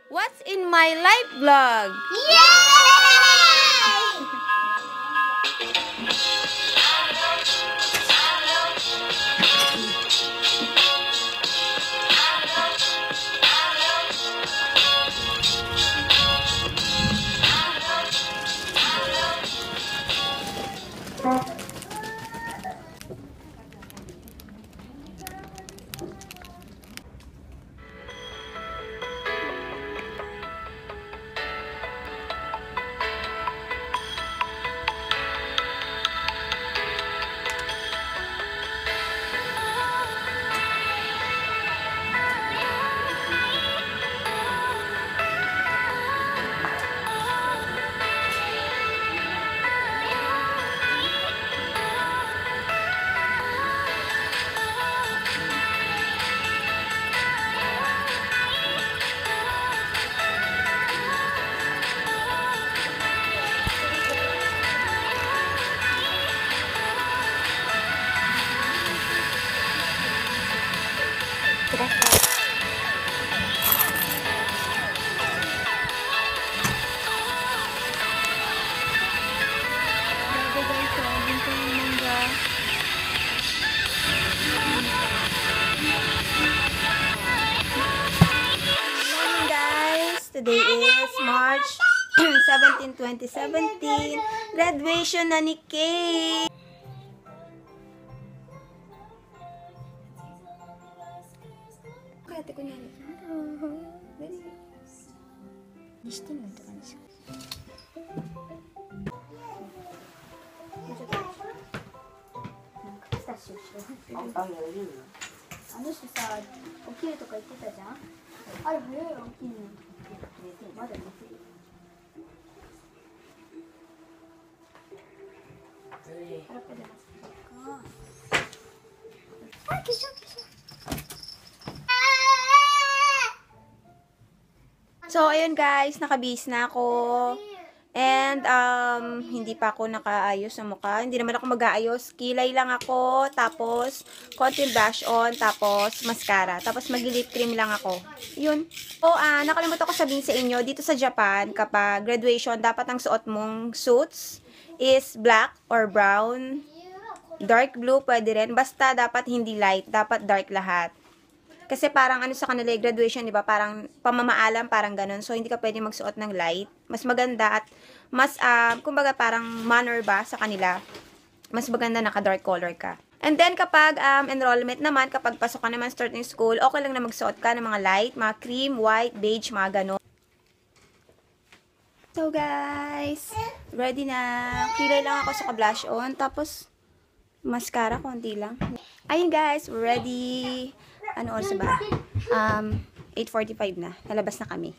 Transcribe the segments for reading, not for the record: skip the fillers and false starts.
What's in my life vlog? Today is March 17, 2017. Graduation na ni Kay. Kaya ko niyan. Gusto mo ito kanisa. Ano siya sa 起きるとか言ってたじゃん。あれ早いよ起きるの。まだ寝てる。Harap ka na. Ah, kisyo. So, ayun guys, nakabihis na ako. And, hindi pa ako nakaayos sa mukha. Hindi naman ako mag-aayos. Kilay lang ako. Tapos, konting blush on. Tapos, mascara. Tapos, mag-lip cream lang ako. Yun. So, nakalimutan ko sabihin sa inyo, dito sa Japan, kapag graduation, dapat ang suot mong suits is black or brown. Dark blue, pwede rin. Basta, dapat hindi light. Dapat dark lahat. Kasi parang ano sa kanila, graduation, di ba? Parang pamamaalam, parang ganun. So, hindi ka pwede magsuot ng light. Mas maganda at mas, kumbaga parang manner ba sa kanila. Mas maganda naka-dark color ka. And then, kapag enrollment naman, kapag pasok ka naman starting school, okay lang na magsuot ka ng mga light, mga cream, white, beige, mga ganun. So, guys, ready na. Kilay lang ako sa ka-blush on. Tapos, mascara, konti lang. Ayun, guys, ready. Ano oras ba? 8:45 na. Nalabas na kami.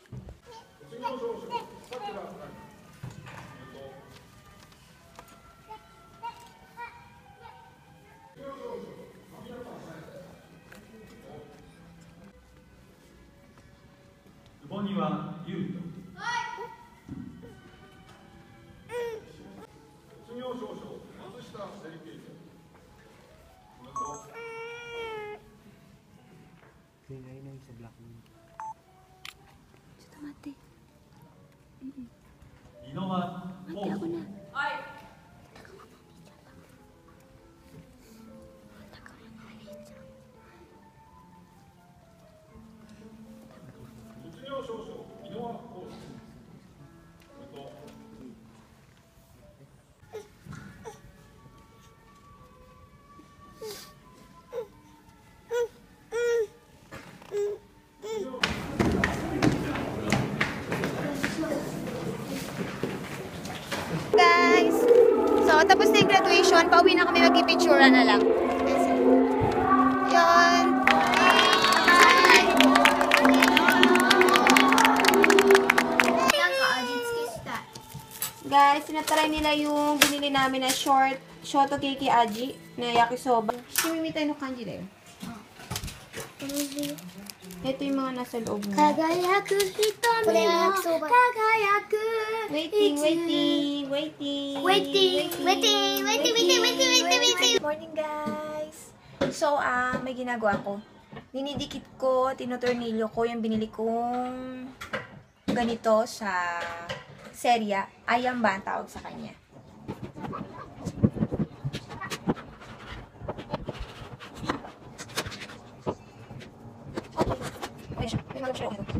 Sa black mo. Sa tamate. You know what? Mati ako na. Guys, so tapos na yung graduation, pauwi na kami, mag-picture na lang. Yun. Guys, sinatry nila yung binili namin na shotokeki aji na yakisoba. Shimimi tayo no kanji da yun. Ito yung mga nasa loob mo. Kagayaku hitomi mo kagayaku. Waiting. Morning, guys. So, may ginagawa ko. Dinidikit ko, tinutornilyo ko yung binili kong ganito sa serya, ayam ba ang tawag sa kanya.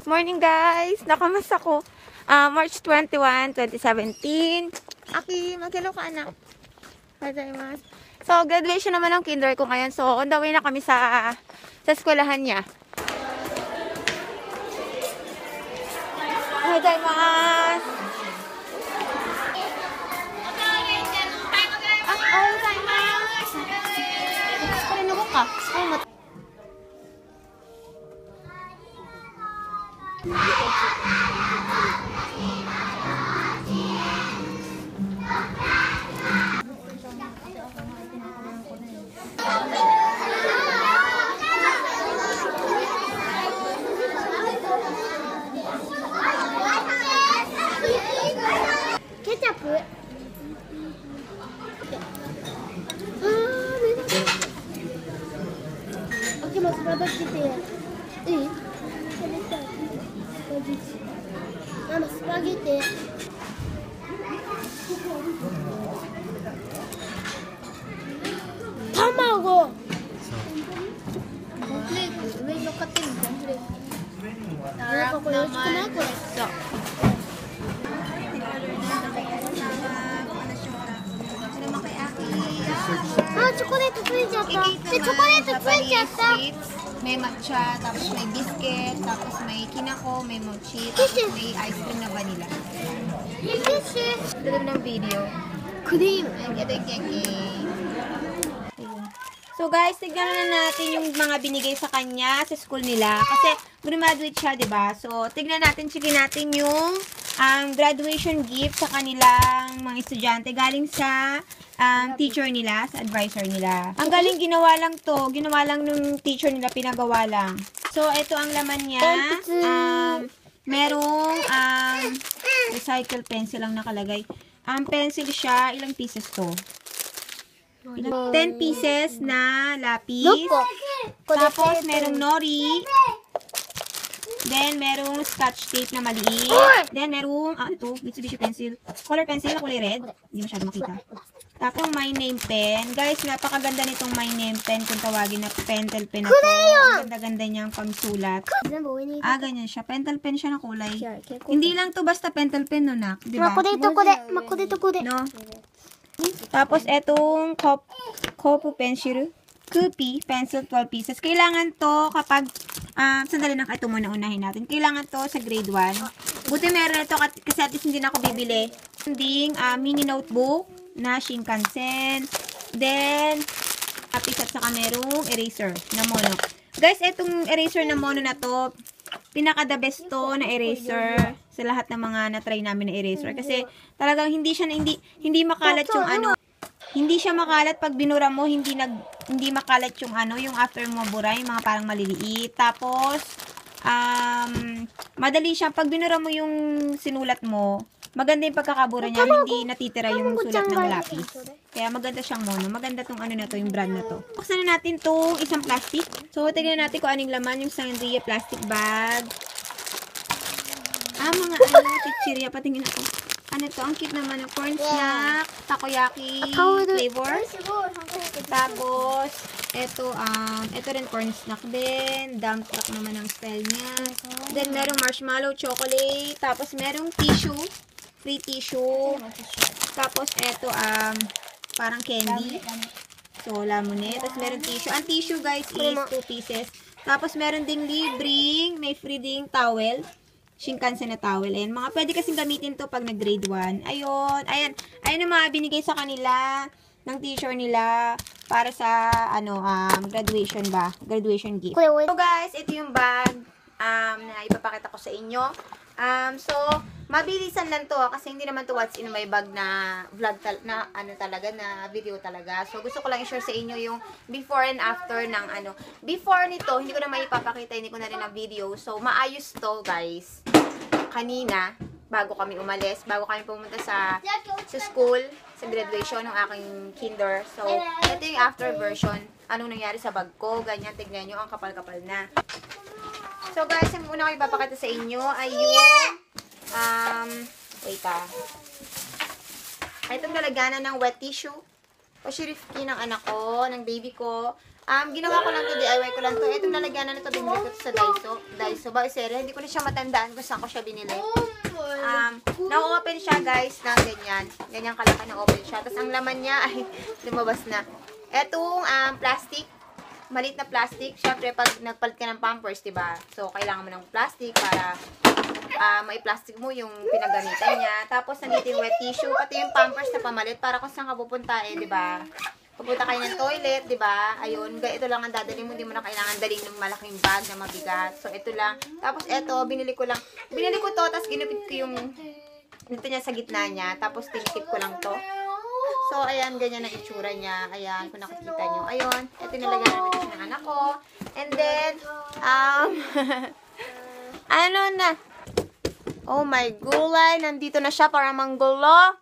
Morning guys! Nakamas ako. March 21, 2017. Aki, mag-hello ka anak. Gozaimasu. So, graduation naman ng kinder ko ngayon. So, on the way na kami sa eskwelahan niya. Gozaimasu. Gozaimasu. Parinugo ka. Ketchup. Oke, mas berapa gitu ya? Mama, spaghetti. Tamago. Sure. Ah, chocolate ついちゃった。で、チョコレートついちゃった。 May matcha, tapos may biscuit, tapos may kinako, may mochi, tapos may ice cream na vanilla. Ganda ng video. Cream. So guys, tignan na natin yung mga binigay sa kanya sa school nila. Kasi graduate siya, diba? So, tignan natin, checkin natin yung graduation gift sa kanilang mga estudyante. Galing sa teacher nila, sa advisor nila. Ang galing, ginawa lang to. Ginawa lang nung teacher nila, pinagawa lang. So, ito ang laman niya. Merong recycle pencil ang nakalagay. Pencil siya. Ilang pieces to? 10 pieces na lapis. Tapos, merong nori. Then, merong scotch tape na maliit. Then, merong, ito, Mitsubishi pencil. Color pencil na kulay red. Hindi masyado makita. Tapos, my name pen. Guys, napakaganda nitong my name pen kung tawagin na pentel pen na to. Ang ganda-ganda niyang pangsulat. Ganyan siya. Pentel pen siya na kulay. Hindi lang to basta pentel pen, no, nak? Diba? No? Tapos, etong Kopu pencil. Kupi, pencil, 12 pieces. Kailangan to kapag, sandali na, ito muna unahin natin. Kailangan to sa grade 1. Buti meron ito kasi at least hindi na ako bibili. Ending, mini notebook na Shinkansen. Then, lapis at saka merong eraser na mono. Guys, etong eraser na mono na to, pinaka the best to na eraser sa lahat ng mga na-try namin na eraser. Kasi talagang hindi makalat yung ano. Hindi siya makalat pag binura mo, hindi makalat yung ano, yung after mo bura, yung mga parang maliliit. Tapos, madali siya. Pag binura mo yung sinulat mo, maganda yung pagkakabura niya, hindi natitira yung sulat ng lapis. Kaya maganda siyang mono. Maganda tong ano na to, yung brand na to. Buksan na natin tong isang plastic. So, tignan natin kung anong laman yung Sangria plastic bag. Mga chichirya, patingin ako. Ano to? Ang cute naman ng corn snack, takoyaki flavor. Tapos, ito rin corn snack din. Dump truck naman ang style niya. Then, merong marshmallow chocolate. Tapos, merong tissue. Free tissue. Tapos, parang candy. So, lamunet. Tapos, merong tissue. Ang tissue, guys, is 2 pieces. Tapos, meron ding libreng, may free ding towel. Shinkansen na towel. Ayan, mga pwede kasing gamitin to pag nag-grade 1. Ayun. Ayan ang mga binigay sa kanila ng teacher nila para sa, graduation ba? Graduation gift. So, guys, ito yung bag na ipapakita ko sa inyo. So, mabilisan lang to kasi hindi naman to what's in my bag na vlog na video talaga. So, gusto ko lang i-share sa inyo yung before and after ng Before nito, hindi ko na maipapakita, hindi ko na rin na video. So, maayos to, guys. Kanina, bago kami umalis, bago kami pumunta sa school, sa graduation ng aking kinder. So, ito yung after version. Anong nangyari sa bag ko, ganyan, tignan nyo, ang kapal-kapal na. So, guys, ang una ko ipapakita sa inyo ay yung Wait Itong lalagyanan ng wet tissue. Pashirifki ng anak ko, ng baby ko. Ginawa ko lang to, DIY ko lang to. Itong lalagyanan na to, binili ko sa Daiso. Ba, sere, hindi ko na siya matandaan kung saan ko siya binili. Na-open siya, guys, na ganyan. Ganyan kalaki na-open siya. Tapos ang laman niya ay lumabas na. Etong plastic. Maliit na plastic. Siyempre, pag nagpalit ka ng Pampers, diba? So, kailangan mo ng plastic para mai-plastic mo yung pinagamitan niya. Tapos, nandito yung wet tissue. Pati yung Pampers na pamalit para kung saan ka pupunta, diba? Pupunta kayo ng toilet, diba? Ayun, ito lang ang dadalhin mo. Hindi mo na kailangan dalhin ng malaking bag na mabigat. So, ito lang. Tapos, ito, binili ko to, tapos ginupit ko yung ito niya sa gitna niya. Tapos, tinikip ko lang to. So, ayan, ganyan ang itsura niya. Ayan, kung nakikita nyo. Ayun, ito nilagyan namin ito ng anak ko. And then, ano na? Oh my gulay, nandito na siya para manggulo.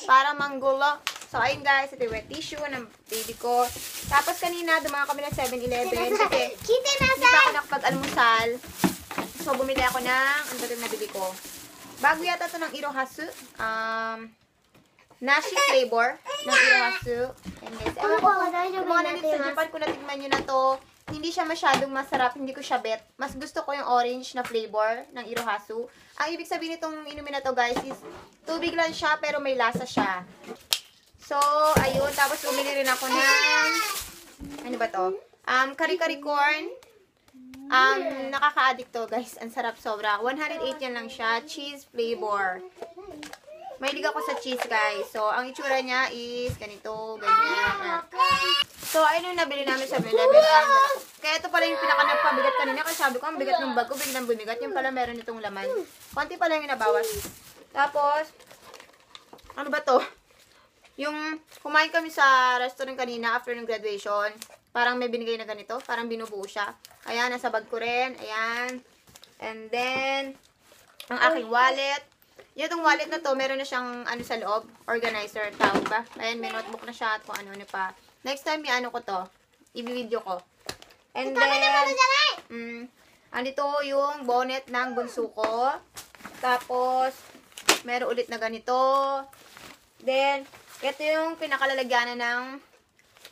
Para manggulo. So, ayun guys, ito yung wet tissue ng baby ko. Tapos kanina, dumaan kami ng 7-Eleven. Kasi, hindi pa ako nakapag-almusal. So, bumili ako ng, ano ba yung nabili ko? Bago yata ito ng Irohasu. Nashi flavor ng Irohasu. And guys, ewan ko kung mga nandito sa Japan, kung natigman nyo na to, hindi siya masyadong masarap, hindi ko siya bet. Mas gusto ko yung orange na flavor ng Irohasu. Ang ibig sabihin nitong inumin na to guys is, tubig lang siya pero may lasa siya. So, ayun. Tapos bumili rin ako ng, ano ba to? Kari-kari corn. Nakaka-addict to guys. Ang sarap sobra. 108 yan lang siya. Cheese flavor. Mahilig ako sa cheese, guys. So, ang itsura niya is ganito, ganyan. So, ayun yung nabili namin sa 7-Eleven. Kaya ito pala yung pinaka-nagpabigat kanina. Kasi sabi ko, ang bigat ng bag ko, biglang bumigat. Yung pala meron itong laman. Konti pala yung nabawas. Tapos, ano ba to? Yung kumain kami sa restaurant kanina after ng graduation. Parang may binigay na ganito. Parang binubuo siya. Ayan, nasa bag ko rin. Ayan. And then, ang aking wallet. Yung itong wallet na to, meron na siyang ano sa loob, organizer, tawag ba? Ayan, may notebook na siya at kung ano-ano pa. Next time, i-ano ko to, i-video ko. And then, andito yung bonnet ng bunso ko. Tapos, meron ulit na ganito. Then, ito yung pinakalalagyanan ng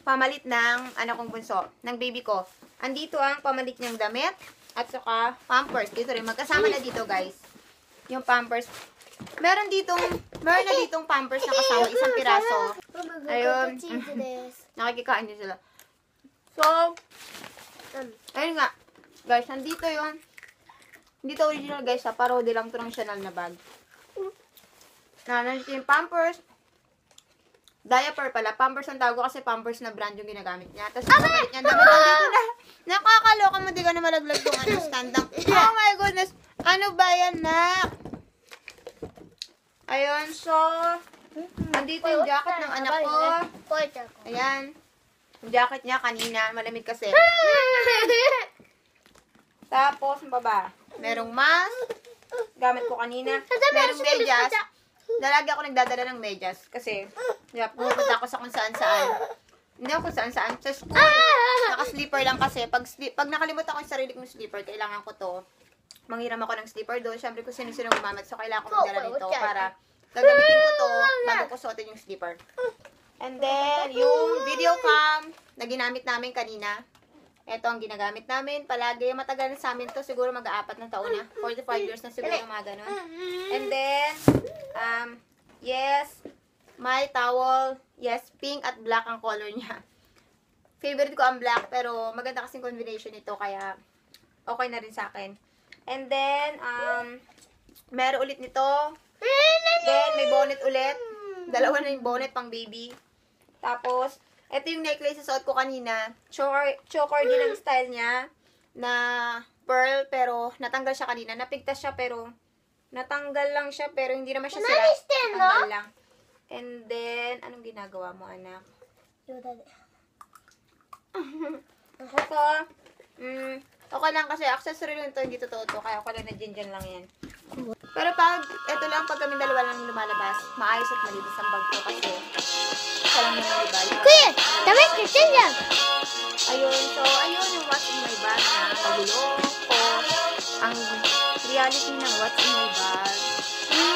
pamalit ng anak kong bunso, ng baby ko. Andito ang pamalit niyang damit at saka Pampers. Dito rin, magkasama na dito guys. Yung Pampers. Meron na ditong Pampers na kasama, isang piraso. Ayun. Nakikikain din sila. So, ayun nga. Guys, nandito yung, hindi to original guys, parody lang to ng Chanel na bag. Nandito yung Pampers. Diaper pala. Pampers ang tawag ko kasi Pampers na brand yung ginagamit niya. Tapos yung pamalit niya, dami dito na. Nakakaloka mo, di ka na malaglag yung stand up. Oh my goodness. Ano ba yan, nak? Ayun, so, andito yung jacket ng anak ko. Ayan. Yung jacket niya kanina, malamig kasi. Tapos, ang baba, merong mask. Gamit ko kanina. Merong medyas. Lagi ako nagdadala ng medyas. Kasi, pupunta ako sa kung saan-saan. Hindi ako kung saan-saan. Sa school, naka-sleeper lang kasi. Pag nakalimutan ko yung sarili kong sleeper, kailangan ko to. Manghiram ako ng sleeper doon. Siyempre, kung sino-sino gumamat. So, kailangan ko magdala nito para gagamitin ko to bago ko suotin yung sleeper. And then, yung video cam na ginamit namin kanina. Ito ang ginagamit namin. Palagi, matagal na sa amin to. Siguro mag-4 na taon na. 45 years na siguro mga ganun. And then, yes, my towel. Yes, pink at black ang color niya. Favorite ko ang black, pero maganda kasing combination nito, kaya okay na rin sa akin. And then, meron ulit nito. Then, may bonnet ulit. Dalawa na yung bonnet pang baby. Tapos, ito yung necklace sa suot ko kanina. Choker din ang style niya. Na pearl, pero natanggal siya kanina. Napigtas siya, pero natanggal lang siya, pero hindi naman siya sira. Natanggal lang. And then, anong ginagawa mo, anak? Ito, okay lang kasi accessory lang ito, hindi totoo to. Kaya okay lang na dyan lang yan. Pero ito lang, pag kami dalawa lang lumalabas, maayos at malinis ang bag ko kasi isa lang yung may bag. Kuya, dami kasi yan. Ayun, so, ayun yung what's in my bag na pagulo ko. ang reality ng what's in my bag.